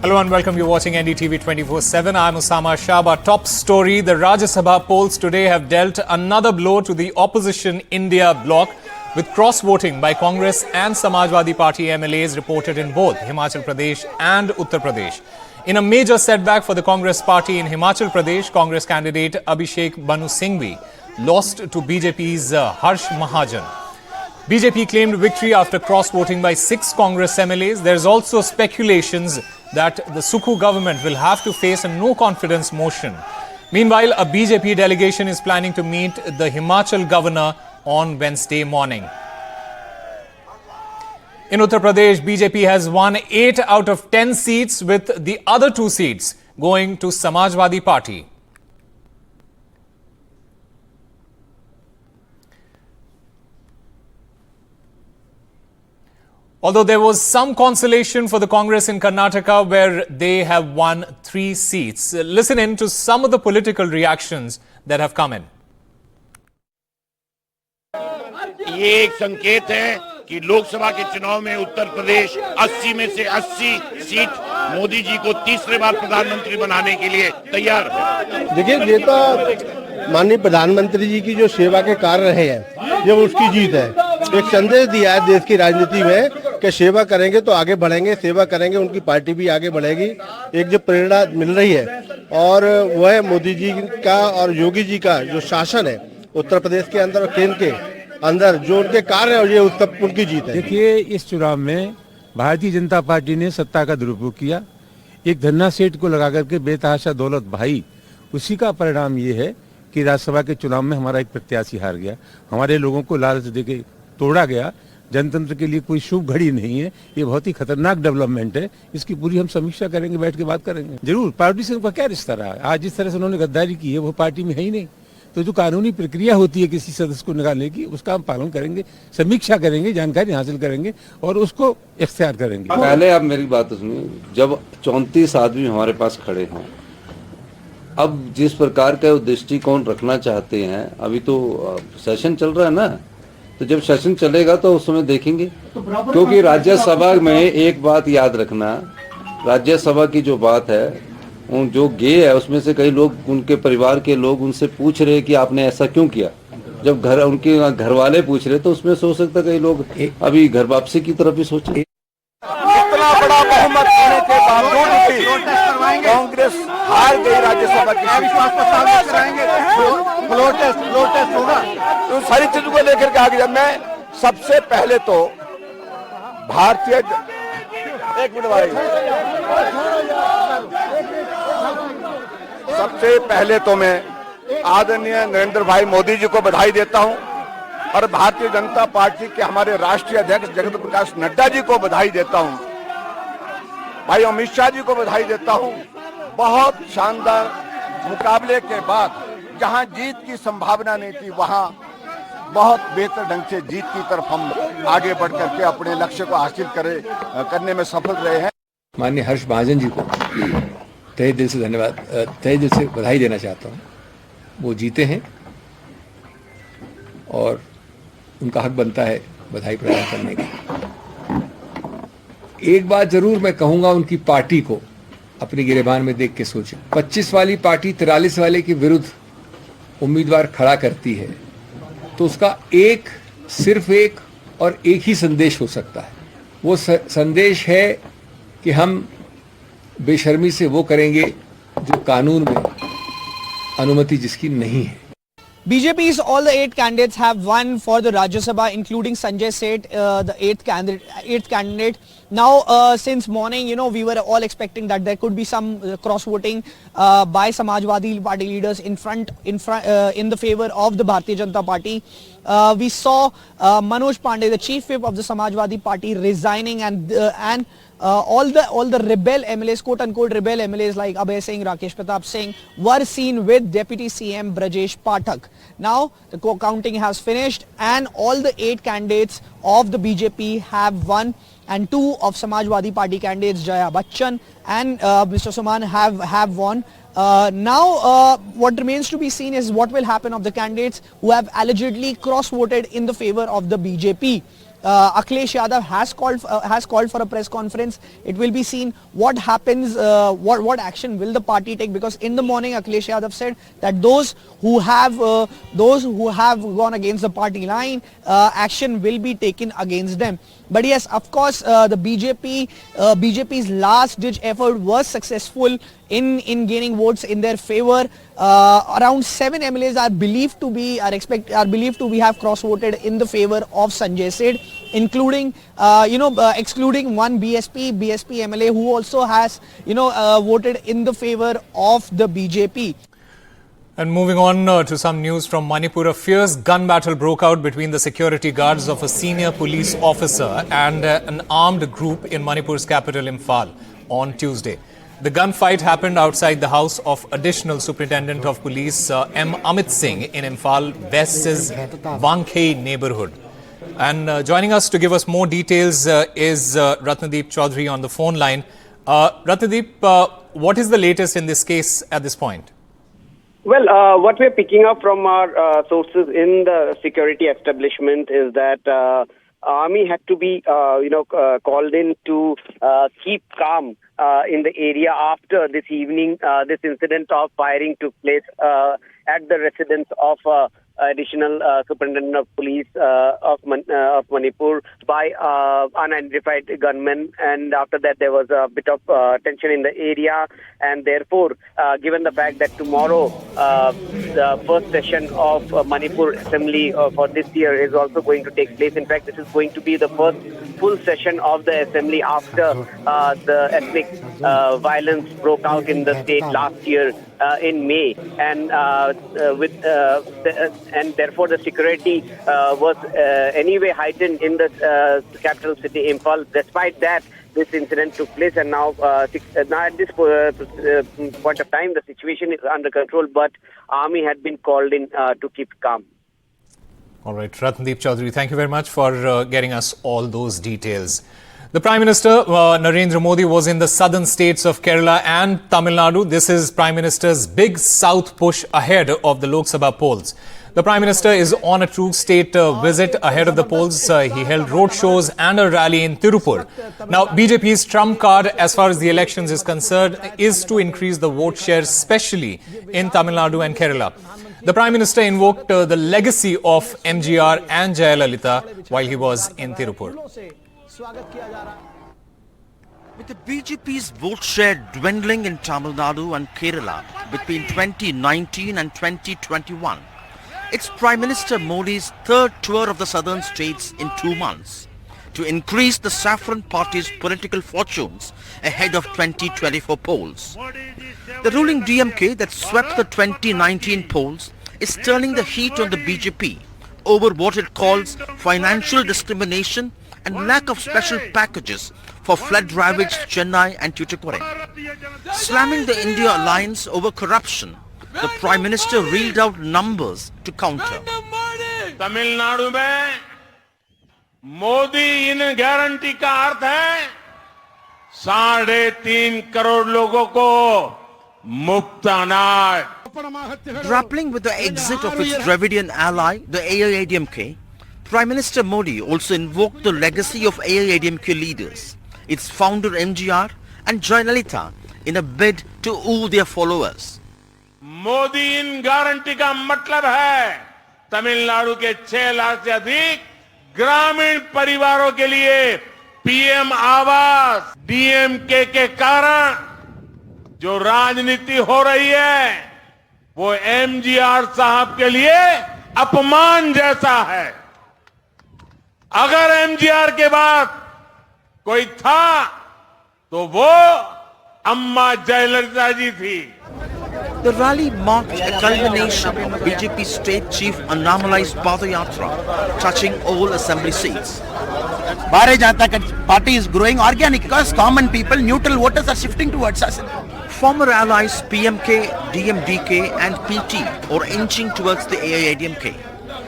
Hello and welcome. You're watching NDTV 24/7. I'm Osama Shaba. Top story: the Rajya Sabha polls today have dealt another blow to the opposition India bloc, with cross-voting by Congress and Samajwadi Party MLAs reported in both Himachal Pradesh and Uttar Pradesh. In a major setback for the Congress party in Himachal Pradesh, Congress candidate Abhishek Banu Singhvi lost to BJP's Harsh Mahajan. BJP claimed victory after cross-voting by 6 Congress MLAs. There's also speculations that the Sukhu government will have to face a no-confidence motion. Meanwhile, a BJP delegation is planning to meet the Himachal governor on Wednesday morning. In Uttar Pradesh, BJP has won 8 out of 10 seats, with the other 2 seats going to Samajwadi Party. Although there was some consolation for the Congress in Karnataka, where they have won 3 seats. Listen in to some of the political reactions that have come in. ये एक संकेत है कि लोकसभा के चुनाव में उत्तर प्रदेश 80 में से 80 सीट मोदी जी को तीसरे बार प्रधानमंत्री बनाने के लिए तैयार है। देखिए, ये तो माननीय प्रधानमंत्री जी की जो सेवा के कार्य रहे हैं, ये उसकी जीत है। एक संदेश दिया है देश की राजनीति में कि सेवा करेंगे तो आगे बढ़ेंगे, सेवा करेंगे उनकी पार्टी भी आगे बढ़ेगी। एक जो प्रेरणा मिल रही है, और वह मोदी जी का और योगी जी का जो शासन है उत्तर प्रदेश के अंदर और केंद्र के अंदर, जो उनके कार्य है, ये उनकी जीत है। देखिए, इस चुनाव में भारतीय जनता पार्टी ने सत्ता का दुरुपयोग किया। एक धन्ना सेठ को लगा करके बेतहाशा दौलत भाई, उसी का परिणाम ये है कि राज्यसभा के चुनाव में हमारा एक प्रत्याशी हार गया। हमारे लोगों को लालच देके तोड़ा गया। जनतंत्र के लिए कोई शुभ घड़ी नहीं है। ये बहुत ही खतरनाक डेवलपमेंट है। इसकी पूरी हम समीक्षा करेंगे, बैठ के बात करेंगे। जरूर, पार्टी से उनका क्या रिश्ता रहा है? आज जिस तरह से उन्होंने गद्दारी की है, वो पार्टी में है ही नहीं। तो जो कानूनी प्रक्रिया होती है किसी सदस्य को निकालने की, उसका हम पालन करेंगे, समीक्षा करेंगे, जानकारी हासिल करेंगे और उसको इख्तियार करेंगे। पहले आप मेरी बात सुनिए, जब 34 आदमी हमारे पास खड़े हैं, अब जिस प्रकार का दृष्टिकोण रखना चाहते हैं, अभी तो सेशन चल रहा है ना, तो जब सेशन चलेगा तो उस समय देखेंगे। क्योंकि राज्यसभा में एक बात याद रखना, राज्यसभा की जो बात है, जो गे है उसमें से कई लोग, उनके परिवार के लोग उनसे पूछ रहे कि आपने ऐसा क्यों किया। जब उनके घर वाले पूछ रहे तो उसमें सोच सकता कई लोग अभी घर वापसी की तरफ भी सोचे। इतना बड़ा बहुमत होने के बावजूद भी कांग्रेस हार गई राज्यसभा की। प्रोटेस्ट होगा तो सारी चीजों को लेकर के आगे। मैं सबसे पहले तो भारतीय, एक मिनट भाई, सबसे पहले तो मैं आदरणीय नरेंद्र भाई मोदी जी को बधाई देता हूं, और भारतीय जनता पार्टी के हमारे राष्ट्रीय अध्यक्ष जगत प्रकाश नड्डा जी को बधाई देता हूं, भाई अमित शाह जी को बधाई देता हूं। बहुत शानदार मुकाबले के बाद जहां जीत की संभावना नहीं थी, वहां बहुत बेहतर ढंग से जीत की तरफ हम आगे बढ़ करके अपने लक्ष्य को हासिल करने में सफल रहे हैं। माननीय हर्ष महाजन जी को तहे दिल से धन्यवाद, तहे दिल से बधाई देना चाहता हूँ। वो जीते हैं और उनका हक बनता है बधाई प्रदान करने का। एक बात जरूर मैं कहूँगा, उनकी पार्टी को अपनी गिरेबान में देख के सोचें। 25 वाली पार्टी 43 वाले के विरुद्ध उम्मीदवार खड़ा करती है, तो उसका सिर्फ एक और एक ही संदेश हो सकता है। वो संदेश है कि हम बेशर्मी से वो करेंगे जो कानून में अनुमति जिसकी नहीं है। BJP's all the 8 candidates have won for the Rajya Sabha, including Sanjay Seth, the 8th candidate. Now, since morning, we were all expecting that there could be some cross-voting by Samajwadi Party leaders in the favor of the Bharatiya Janata Party. We saw Manoj Pandey, the chief whip of the Samajwadi Party, resigning, and all the rebel MLAs, quote-unquote rebel MLAs like Abhay Singh, Rakesh Pratap Singh, were seen with Deputy CM Brajesh Pathak. Now, the counting has finished, and all the 8 candidates of the BJP have won, and 2 of Samajwadi Party candidates, Jaya Bachchan and Mr. Suman, have won. Now, what remains to be seen is what will happen of the candidates who have allegedly cross-voted in the favor of the BJP. Akhilesh Yadav has called for a press conference. It will be seen what happens, what action will the party take, because in the morning Akhilesh Yadav said that those who have gone against the party line, action will be taken against them. But yes, of course, the BJP's last ditch effort was successful in gaining votes in their favor. Around 7 MLAs are believed to have cross voted in the favor of Sanjay Seth, including excluding one BSP MLA who also has voted in the favor of the BJP. And moving on to some news from Manipur, a fierce gun battle broke out between the security guards of a senior police officer and an armed group in Manipur's capital Imphal on Tuesday. The gunfight happened outside the house of Additional Superintendent of Police M. Amit Singh in Imphal West's Wangkhei neighborhood. And joining us to give us more details is Ratnadeep Chaudhary on the phone line. Ratnadeep, what is the latest in this case at this point? Well, what we're picking up from our sources in the security establishment is that Army had to be, called in to keep calm in the area after this evening. This incident of firing took place at the residence of Additional Superintendent of Police of Manipur by unidentified gunmen, and after that there was a bit of tension in the area, and therefore given the fact that tomorrow the first session of Manipur Assembly for this year is also going to take place. In fact, this is going to be the first full session of the Assembly after the ethnic violence broke out in the state last year in May, and and therefore the security was anyway heightened in the capital city Imphal. Despite that, this incident took place, and now at this point of time the situation is under control, but Army had been called in to keep calm. All right, Ratnadeep Chaudhary, thank you very much for getting us all those details. The Prime Minister, Narendra Modi, was in the southern states of Kerala and Tamil Nadu. This is Prime Minister's big south push ahead of the Lok Sabha polls. The Prime Minister is on a true state visit ahead of the polls. He held road shows and a rally in Tirupur. Now, BJP's trump card as far as the elections is concerned is to increase the vote share, especially in Tamil Nadu and Kerala. The Prime Minister invoked the legacy of MGR and Jayalalitha while he was in Tirupur. With the BJP's vote share dwindling in Tamil Nadu and Kerala between 2019 and 2021, it's Prime Minister Modi's third tour of the southern states in 2 months to increase the Saffron Party's political fortunes ahead of 2024 polls. The ruling DMK that swept the 2019 polls is turning the heat on the BJP over what it calls financial discrimination and lack of special packages for flood-ravaged Chennai and Tuticorin. Slamming the India alliance over corruption, the Prime Minister reeled out numbers to counter. Tamil Nadu में मोदी इन guarantee का अर्थ है 3.5 करोड़ लोगों को मुफ्त अनाज. Grappling with the exit of its Dravidian ally, the AIADMK, Prime Minister Modi also invoked the legacy of AIADMK leaders, its founder MGR and Jayalalitha, in a bid to woo their followers. Modi in guarantee का मतलब है तमिलनाडु के 6 लाख से अधिक ग्रामीण परिवारों के लिए पीएम आवास. डीएमके के कारण जो राजनीति हो रही है वो एमजीआर साहब के लिए अपमान जैसा है. अगर एमजीआर के बाद कोई था तो वो अम्मा जयललिता जी थी. The rally marked a culmination of BJP state chief Annamalai's Padayatra, touching all assembly seats. Bharatiya Janata Party is growing organic because common people, neutral voters are shifting towards us. Former allies PMK, DMDK and PT are inching towards the AIADMK.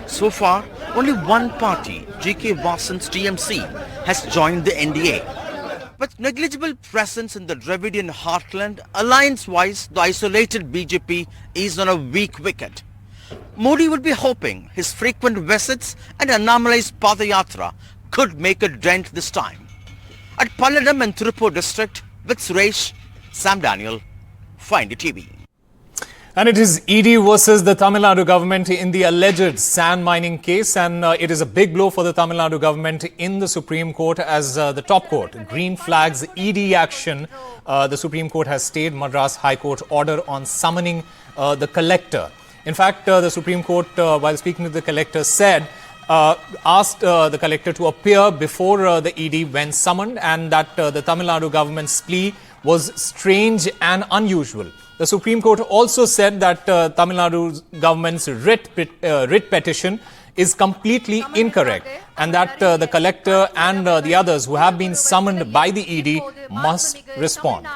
So far, only one party, GK Vasan's TMC, has joined the NDA. With negligible presence in the Dravidian heartland, alliance-wise, the isolated BJP is on a weak wicket. Modi would be hoping his frequent visits and Annamalai's Padayatra could make a dent this time. At Palladam and Tirupur district, with Suresh, Sam Daniel, Find TV. And it is ED versus the Tamil Nadu government in the alleged sand mining case, and it is a big blow for the Tamil Nadu government in the Supreme Court as the top court green flags ED action. The Supreme Court has stayed Madras High Court order on summoning the collector. In fact, the Supreme Court, while speaking to the collector, asked the collector to appear before the ED when summoned, and that the Tamil Nadu government's plea was strange and unusual. The Supreme Court also said that Tamil Nadu government's writ petition is completely incorrect, and that the collector and the others who have been summoned by the ED must respond.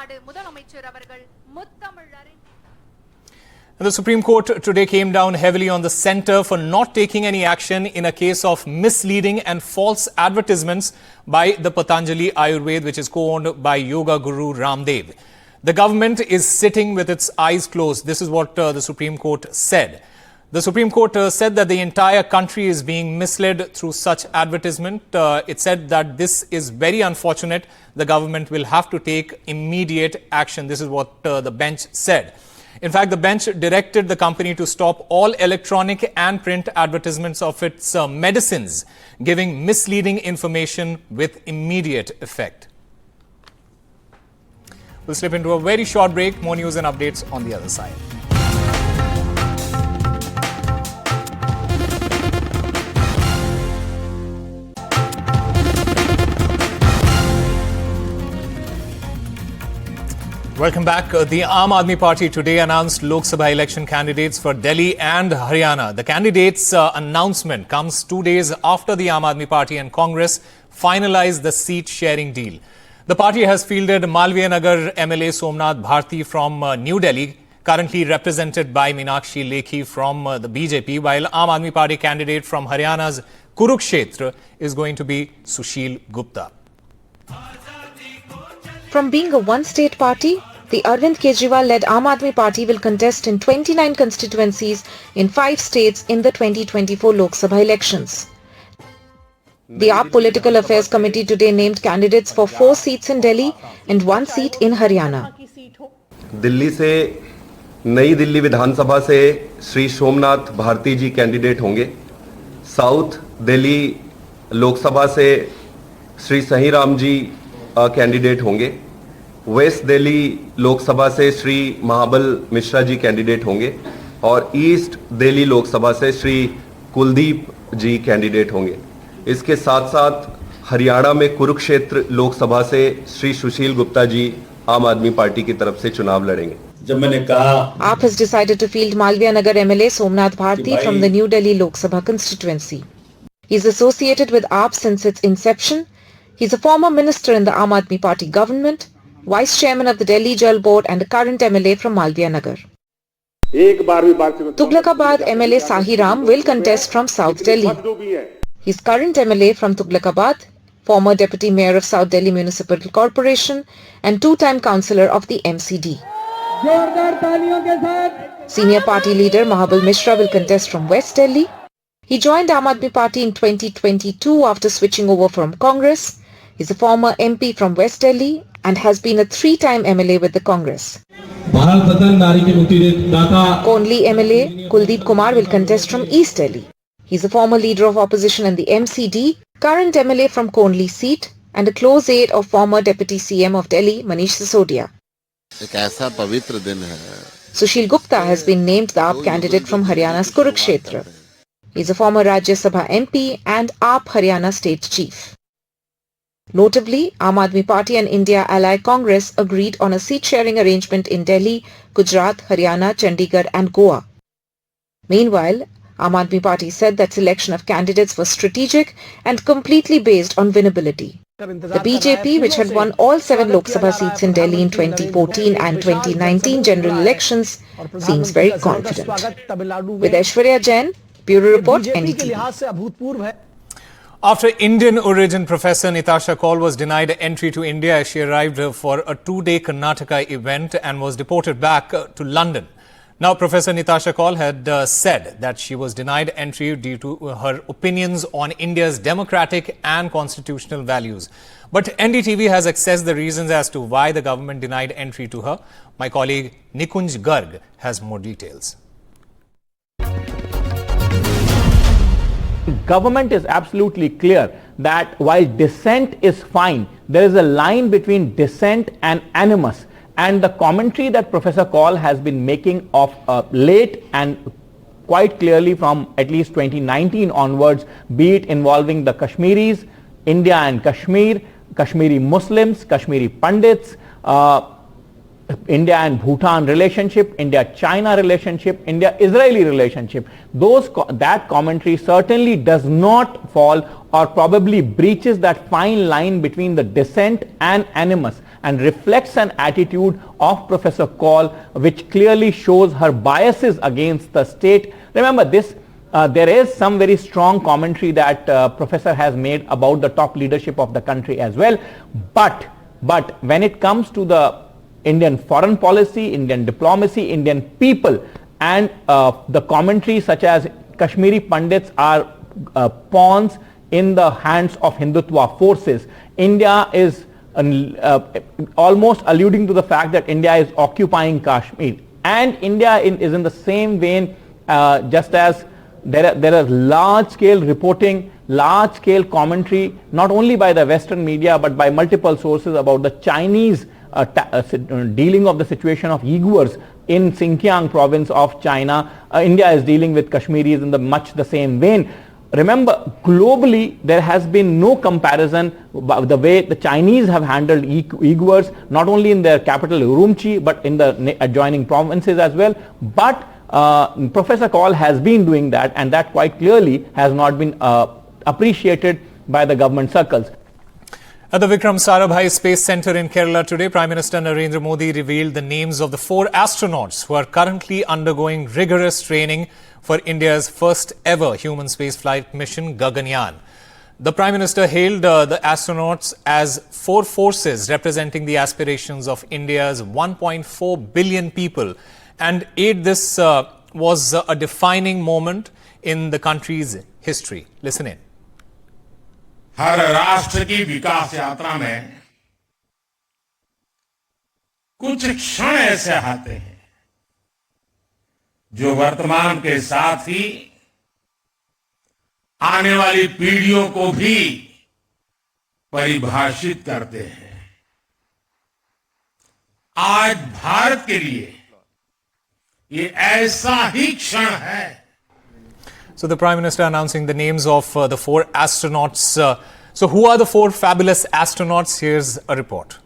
The Supreme Court today came down heavily on the centre for not taking any action in a case of misleading and false advertisements by the Patanjali Ayurved, which is co-owned by Yoga Guru Ramdev. The government is sitting with its eyes closed. This is what the Supreme Court said. The Supreme Court said that the entire country is being misled through such advertisement. It said that this is very unfortunate. The government will have to take immediate action. This is what the bench said. In fact, the bench directed the company to stop all electronic and print advertisements of its medicines, giving misleading information with immediate effect. We'll slip into a very short break. More news and updates on the other side. Welcome back. The Aam Aadmi Party today announced Lok Sabha election candidates for Delhi and Haryana. The candidates' announcement comes 2 days after the Aam Aadmi Party and Congress finalized the seat sharing deal. The party has fielded Malviya Nagar MLA Somnath Bharti from New Delhi, currently represented by Meenakshi Lekhi from the BJP, while Aam Aadmi Party candidate from Haryana's Kurukshetra is going to be Sushil Gupta. From being a one-state party, the Arvind Kejriwal-led Aam Aadmi Party will contest in 29 constituencies in 5 states in the 2024 Lok Sabha elections. The AAP Political Affairs Committee today named candidates for 4 seats in Delhi and 1 seat in Haryana. Delhi से नई दिल्ली विधानसभा से श्री सोमनाथ भारती जी candidate होंगे। South Delhi Lok Sabha से श्री सही Ram ji candidate होंगे। Waste Delhi Lok Sabha से श्री महाबल Mishra ji candidate होंगे और ईस्ट दिल्ली लोकसभा से श्री कुलदीप जी कैंडिडेट होंगे। इसके साथ साथ हरियाणा में कुरुक्षेत्र लोकसभा से श्री सुशील गुप्ता जी आम आदमी पार्टी की तरफ से चुनाव लड़ेंगे। जब मैंने कहा AAP has decided to field Malviya Nagar MLA Somnath Bharti from the New Delhi Lok Sabha constituency. He is associated with AAP since its inception. He is a former minister in the Aam Aadmi Party government, vice chairman of the Delhi Jal Board and a current MLA from Malviya Nagar. Tughlakabad MLA Sahi Ram will contest from South Delhi. He is current MLA from Tughlakabad, former Deputy Mayor of South Delhi Municipal Corporation and 2-time councillor of the MCD. Senior party leader Mahabal Mishra will contest from West Delhi. He joined Aam Aadmi Party in 2022 after switching over from Congress. He is a former MP from West Delhi and has been a 3-time MLA with the Congress. Konli MLA Kuldeep Kumar will contest from East Delhi. He is a former leader of opposition in the MCD, current MLA from Konli seat and a close aide of former Deputy CM of Delhi Manish Sisodia. Sushil Gupta has been named the AAP candidate from Haryana's Kurukshetra. He is a former Rajya Sabha MP and AAP Haryana State Chief. Notably, Aam Aadmi Party and India Ally Congress agreed on a seat-sharing arrangement in Delhi, Gujarat, Haryana, Chandigarh and Goa. Meanwhile, Aam Aadmi Party said that selection of candidates was strategic and completely based on winnability. The BJP, which had won all 7 Lok Sabha seats in Delhi in 2014 and 2019 general elections, seems very confident. With Aishwarya Jain, Bureau Report, NDTV. After Indian origin Professor Nitasha Kaul was denied entry to India as she arrived for a 2-day Karnataka event and was deported back to London. Now, Professor Nitasha Kaul had said that she was denied entry due to her opinions on India's democratic and constitutional values. But NDTV has accessed the reasons as to why the government denied entry to her. My colleague Nikunj Garg has more details. Government is absolutely clear that while dissent is fine, there is a line between dissent and animus. And the commentary that Professor Kaul has been making of late and quite clearly from at least 2019 onwards, be it involving the Kashmiris, India and Kashmir, Kashmiri Muslims, Kashmiri Pandits, India and Bhutan relationship, India-China relationship, India-Israeli relationship. That commentary certainly does not fall or probably breaches that fine line between the dissent and animus, and reflects an attitude of Professor Kaul which clearly shows her biases against the state. Remember this, there is some very strong commentary that Professor has made about the top leadership of the country as well. But when it comes to the Indian foreign policy, Indian diplomacy, Indian people, and the commentary such as Kashmiri Pandits are pawns in the hands of Hindutva forces. India is almost alluding to the fact that India is occupying Kashmir, and India is in the same vein, just as there are large-scale reporting, large-scale commentary, not only by the Western media but by multiple sources about the Chinese dealing of the situation of Uyghurs in Xinjiang province of China. India is dealing with Kashmiris in much the same vein. Remember, globally, there has been no comparison the way the Chinese have handled Uyghurs, not only in their capital Urumqi, but in the adjoining provinces as well. But Professor Kaul has been doing that, and that quite clearly has not been appreciated by the government circles. At the Vikram Sarabhai Space Centre in Kerala today, Prime Minister Narendra Modi revealed the names of the 4 astronauts who are currently undergoing rigorous training for India's first ever human spaceflight mission, Gaganyaan. The Prime Minister hailed the astronauts as 4 forces representing the aspirations of India's 1.4 billion people, and this was a defining moment in the country's history. Listen in. हर राष्ट्र की विकास यात्रा में कुछ क्षण ऐसे आते हैं जो वर्तमान के साथ ही आने वाली पीढ़ियों को भी परिभाषित करते हैं। आज भारत के लिए ये ऐसा ही क्षण है। So the Prime Minister announcing the names of the 4 astronauts. So who are the 4 fabulous astronauts? Here's a report.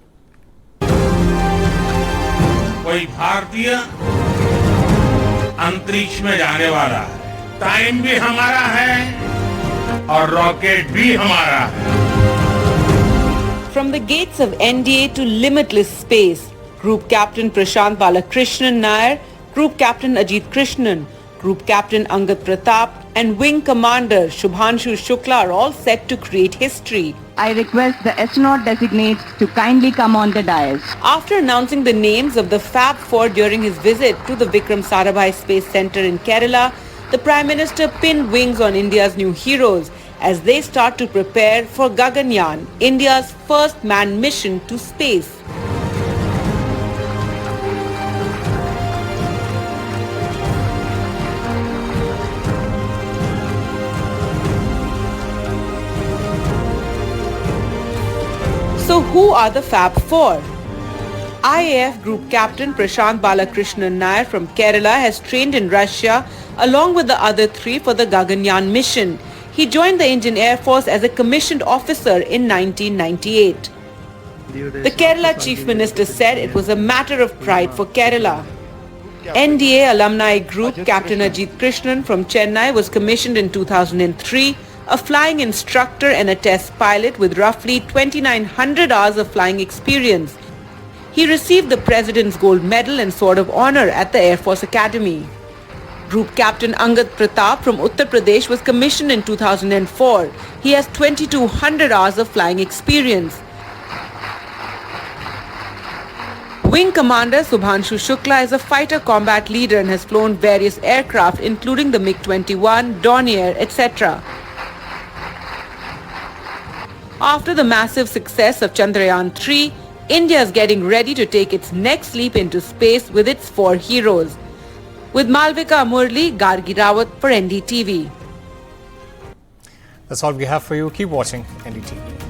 कोई भारतीय अंतरिक्ष में जाने वाला है, टाइम भी हमारा है और रॉकेट भी हमारा है। From the gates of NDA to limitless space, Group Captain Prashant Balakrishnan Nair, Group Captain Ajit Krishnan, Group Captain Angad Pratap and Wing Commander Shubhanshu Shukla are all set to create history. I request the astronaut designates to kindly come on the dais. After announcing the names of the Fab Four during his visit to the Vikram Sarabhai Space Centre in Kerala, the Prime Minister pinned wings on India's new heroes as they start to prepare for Gaganyaan, India's first manned mission to space. So who are the Fab Four? IAF Group Captain Prashant Balakrishnan Nair from Kerala has trained in Russia along with the other 3 for the Gaganyaan mission. He joined the Indian Air Force as a commissioned officer in 1998. The Kerala Chief Minister said it was a matter of pride for Kerala. NDA alumni group Captain Ajit Krishnan from Chennai was commissioned in 2003, a flying instructor and a test pilot with roughly 2,900 hours of flying experience. He received the President's Gold Medal and Sword of Honor at the Air Force Academy. Group Captain Angad Pratap from Uttar Pradesh was commissioned in 2004. He has 2,200 hours of flying experience. Wing Commander Subhanshu Shukla is a fighter combat leader and has flown various aircraft including the MiG-21, Dornier, etc. After the massive success of Chandrayaan-3, India is getting ready to take its next leap into space with its 4 heroes. With Malvika Murli, Gargi Rawat for NDTV. That's all we have for you. Keep watching NDTV.